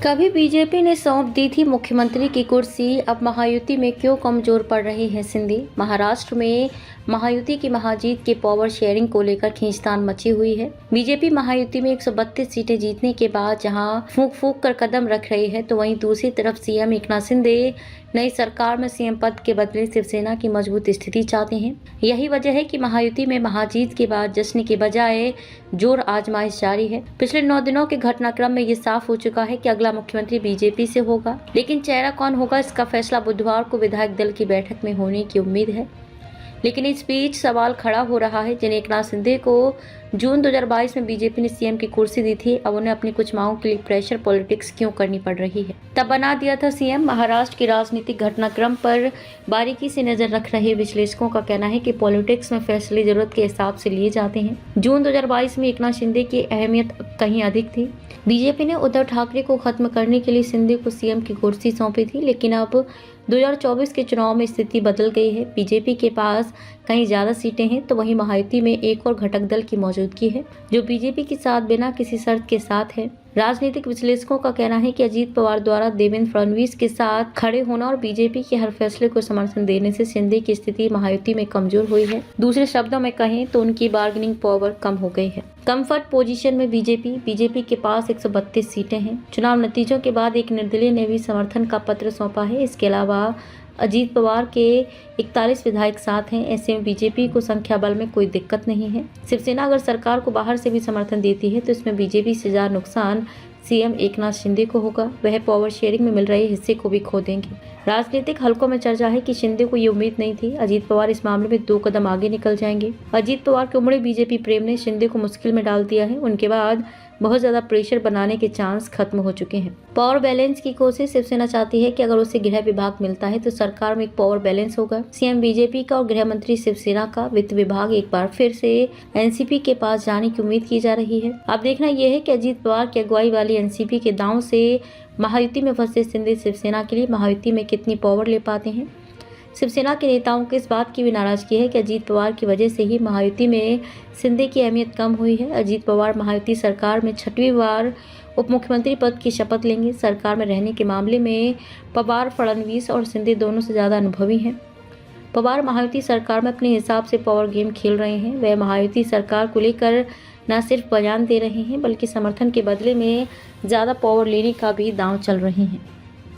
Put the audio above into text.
कभी बीजेपी ने सौंप दी थी मुख्यमंत्री की कुर्सी, अब महायुति में क्यों कमजोर पड़ रहे हैं सिंधी। महाराष्ट्र में महायुति की महाजीत के पावर शेयरिंग को लेकर खींचतान मची हुई है। बीजेपी महायुति में 132 सीटें जीतने के बाद जहां फूंक फूंक कर कदम रख रही है, तो वहीं दूसरी तरफ सीएम एकनाथ शिंदे नई सरकार में सीएम पद के बदले शिवसेना की मजबूत स्थिति चाहते हैं। यही वजह है कि महायुति में महाजीत के बाद जश्न के बजाय जोर आजमाइश जारी है। पिछले 9 दिनों के घटनाक्रम में ये साफ हो चुका है कि अगला मुख्यमंत्री बीजेपी से होगा, लेकिन चेहरा कौन होगा इसका फैसला बुधवार को विधायक दल की बैठक में होने की उम्मीद है। लेकिन इस बीच सवाल खड़ा हो रहा है, जिन्हें एकनाथ शिंदे को जून 2022 में बीजेपी ने सीएम की कुर्सी दी थी, अब उन्हें अपनी कुछ मांगों के लिए प्रेशर पॉलिटिक्स क्यों करनी पड़ रही है। तब बना दिया था सीएम। महाराष्ट्र के राजनीतिक घटनाक्रम पर बारीकी से नजर रख रहे विश्लेषकों का कहना है कि पॉलिटिक्स में फैसले जरूरत के हिसाब से लिए जाते हैं। जून 2022 में एकनाथ शिंदे की अहमियत कहीं अधिक थी। बीजेपी ने उद्धव ठाकरे को खत्म करने के लिए शिंदे को सीएम की कुर्सी सौंपी थी, लेकिन अब 2024 के चुनाव में स्थिति बदल गई है। बीजेपी के पास कहीं ज्यादा सीटें हैं, तो वहीं महायुति में एक और घटक दल की मौजूदगी है, जो बीजेपी के साथ बिना किसी शर्त के साथ है। राजनीतिक विश्लेषकों का कहना है कि अजीत पवार द्वारा देवेंद्र फडणवीस के साथ खड़े होना और बीजेपी के हर फैसले को समर्थन देने से शिंदे की स्थिति महायुति में कमजोर हुई है। दूसरे शब्दों में कहें तो उनकी बार्गेनिंग पावर कम हो गई है। कंफर्ट पोजीशन में बीजेपी के पास 132 सीटें हैं। चुनाव नतीजों के बाद एक निर्दलीय ने भी समर्थन का पत्र सौंपा है। इसके अलावा अजीत पवार के 41 विधायक साथ हैं। ऐसे में बीजेपी को संख्या बल में कोई दिक्कत नहीं है। शिवसेना अगर सरकार को बाहर से भी समर्थन देती है, तो इसमें बीजेपी से ज्यादा नुकसान सीएम एकनाथ शिंदे को होगा। वह पावर शेयरिंग में मिल रहे हिस्से को भी खो देंगे। राजनीतिक हलकों में चर्चा है कि शिंदे को ये उम्मीद नहीं थी अजीत पवार इस मामले में 2 कदम आगे निकल जाएंगे। अजीत पवार के उमड़े बीजेपी प्रेम ने शिंदे को मुश्किल में डाल दिया है। उनके बाद बहुत ज्यादा प्रेशर बनाने के चांस खत्म हो चुके हैं। पावर बैलेंस की कोशिश शिवसेना चाहती है कि अगर उसे गृह विभाग मिलता है तो सरकार में एक पावर बैलेंस होगा। सीएम बीजेपी का और गृह मंत्री शिवसेना का। वित्त विभाग एक बार फिर से एनसीपी के पास जाने की उम्मीद की जा रही है। अब देखना यह है कि अजीत पवार की अगुवाई वाली एनसीपी के दांव से महायुति में फंसे शिंदे शिवसेना के लिए महायुति में कितनी पावर ले पाते हैं। शिवसेना के नेताओं को इस बात की भी नाराजगी है कि अजीत पवार की वजह से ही महायुति में शिंदे की अहमियत कम हुई है। अजीत पवार महायुति सरकार में 6वीं बार उप मुख्यमंत्री पद की शपथ लेंगे। सरकार में रहने के मामले में पवार फडणवीस और शिंदे दोनों से ज्यादा अनुभवी हैं। पवार महायुति सरकार में अपने हिसाब से पावर गेम खेल रहे हैं। वह महायुति सरकार को लेकर न सिर्फ बयान दे रहे हैं, बल्कि समर्थन के बदले में ज्यादा पावर लेने का भी दांव चल रहे हैं।